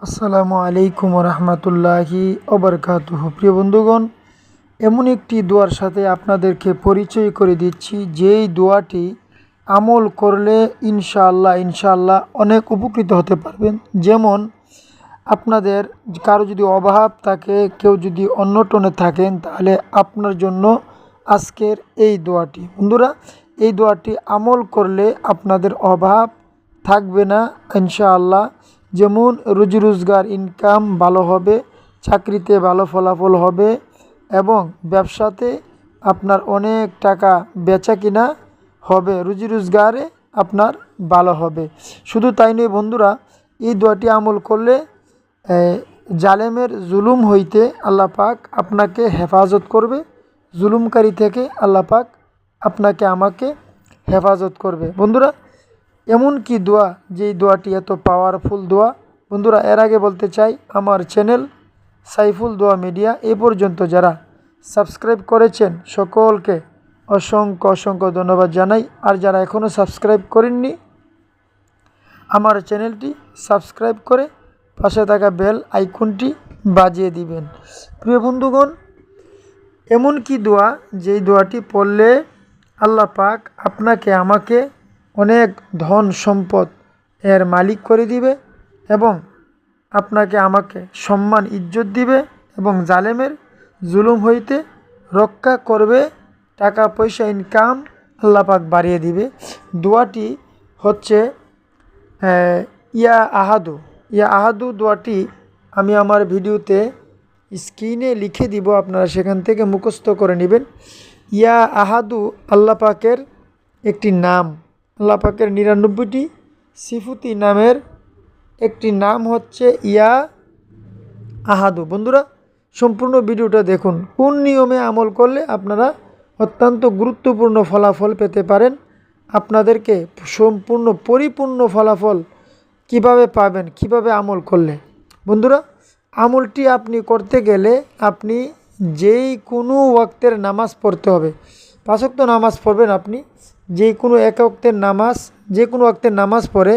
আসসালামু আলাইকুম রহমতুল্লাহি ওবরকাতুহু। প্রিয় বন্ধুগণ, এমন একটি দোয়ার সাথে আপনাদেরকে পরিচয় করে দিচ্ছি, যেই দোয়াটি আমল করলে ইনশাআল্লাহ অনেক উপকৃত হতে পারবেন। যেমন আপনাদের কারো যদি অভাব থাকে, কেউ যদি অন্যটনে থাকেন, তাহলে আপনার জন্য আজকের এই দোয়াটি। বন্ধুরা, এই দোয়াটি আমল করলে আপনাদের অভাব থাকবে না ইনশাআল্লাহ। যেমন রুজি রোজগার, ইনকাম ভালো হবে, চাকরিতে ভালো ফলাফল হবে এবং ব্যবসাতে আপনার অনেক টাকা বেচা কিনা হবে, রুজি রোজগারে আপনার ভালো হবে। শুধু তাই নয় বন্ধুরা, এই দোয়াটি আমল করলে জালেমের জুলুম হইতে আল্লাহ পাক আপনাকে হেফাজত করবে, জুলুমকারী থেকে আল্লাহ পাক আপনাকে আমাকে হেফাজত করবে। বন্ধুরা, এমন কি দোয়া, যেই দোয়াটি এত পাওয়ারফুল দোয়া। বন্ধুরা, এর আগে বলতে চাই, আমার চ্যানেল সাইফুল দোয়া মিডিয়া এ পর্যন্ত যারা সাবস্ক্রাইব করেছেন সকলকে অসংখ্য ধন্যবাদ জানাই। আর যারা এখনও সাবস্ক্রাইব করেননি, আমার চ্যানেলটি সাবস্ক্রাইব করে পাশে থাকা বেল আইকনটি বাজিয়ে দিবেন। প্রিয় বন্ধুগণ, এমন কি দোয়া, যেই দোয়াটি পড়লে আল্লাহ পাক আপনাকে আমাকে অনেক ধন সম্পদ এর মালিক করে দিবে এবং আপনাকে আমাকে সম্মান ইজ্জত দিবে এবং জালেমের জুলুম হইতে রক্ষা করবে, টাকা পয়সা ইনকাম আল্লাহ পাক বাড়িয়ে দিবে। দোয়াটি হচ্ছে ইয়া আহাদু দোয়াটি আমি আমার ভিডিওতে স্ক্রিনে লিখে দিব, আপনারা সেখান থেকে মুখস্থ করে নেবেন। ইয়া আহাদু আল্লাহ পাকের একটি নাম, আল্লাহ পাকের 99টি সিফতি নামের একটি নাম হচ্ছে ইয়া আহাদু। বন্ধুরা, সম্পূর্ণ ভিডিওটা দেখুন। কোন নিয়মে আমল করলে আপনারা অত্যন্ত গুরুত্বপূর্ণ ফলাফল পেতে পারেন, আপনাদেরকে পরিপূর্ণ ফলাফল কিভাবে পাবেন, কিভাবে আমল করলে। বন্ধুরা, আমলটি আপনি করতে গেলে আপনি যেই কোনো ওয়াক্তের নামাজ পড়তে হবে। 5 ওয়াক্ত নামাজ পড়বেন আপনি, যে কোনো এক ওয়াক্তের নামাজ, যে কোনো ওয়াক্তের নামাজ পড়ে,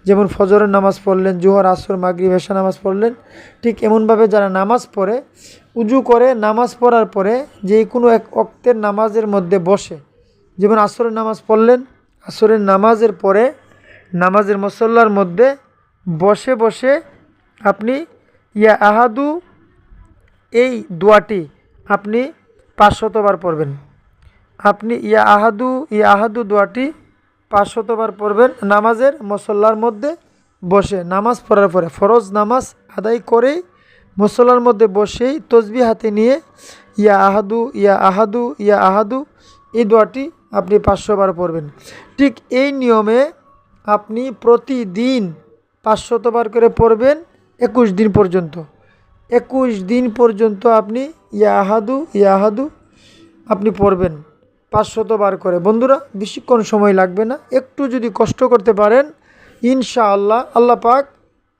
যেমন ফজরের নামাজ পড়লেন, জোহর, আসর, মাগরিব, এশা নামাজ পড়লেন, ঠিক এমনভাবে যারা নামাজ পড়ে উজু করে নামাজ পড়ার পরে যে কোনো এক ওয়াক্তের নামাজের মধ্যে বসে, যেমন আসরের নামাজ পড়লেন, আসরের নামাজের পরে নামাজের মুসল্লার মধ্যে বসে বসে আপনি ইয়া আহাদু এই দোয়াটি আপনি 500 বার পড়বেন। আপনি ইয়া আহাদু দোয়াটি 500 বার পড়বেন নামাজের মুসল্লার মধ্যে বসে। নামাজ পড়ার পরে ফরজ নামাজ আদায় করেই মুসল্লার মধ্যে বসেই তসবিহ হাতে নিয়ে ইয়া আহাদু এই দোয়াটি আপনি 500 বার পড়বেন। ঠিক এই নিয়মে আপনি প্রতিদিন 500 বার করে পড়বেন 21 দিন পর্যন্ত। 21 দিন পর্যন্ত আপনি ইয়া আহাদু আপনি পড়বেন 500 বার করে। বন্ধুরা, বেশিক্ষণ সময় লাগবে না, একটু যদি কষ্ট করতে পারেন ইনশাআল্লাহ আল্লাহ পাক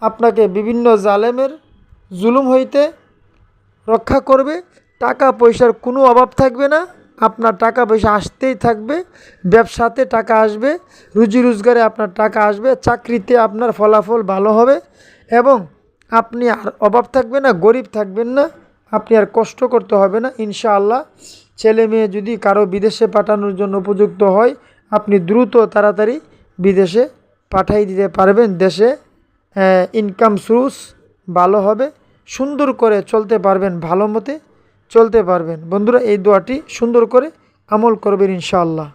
আপনাকে বিভিন্ন জালেমের জুলুম হইতে রক্ষা করবে। টাকা পয়সার কোনো অভাব থাকবে না, আপনার টাকা পয়সা আসতেই থাকবে, ব্যবসাতে টাকা আসবে, রুজি রোজগারে আপনার টাকা আসবে, চাকরিতে আপনার ফলাফল ভালো হবে এবং আপনি আর অভাব থাকবে না, গরিব থাকবেন না, আপনি আর কষ্ট করতে হবে না ইনশাআল্লাহ। ছেলে মেয়ে যদি কারো বিদেশে পাঠানোর জন্য উপযুক্ত হয়, আপনি দ্রুত তাড়াতাড়ি বিদেশে পাঠাই দিতে পারবেন। দেশে ইনকাম সোর্স ভালো হবে, সুন্দর করে চলতে পারবেন, ভালো মতে চলতে পারবেন। বন্ধুরা, এই দোয়াটি সুন্দর করে আমল করবেন ইনশাআল্লাহ।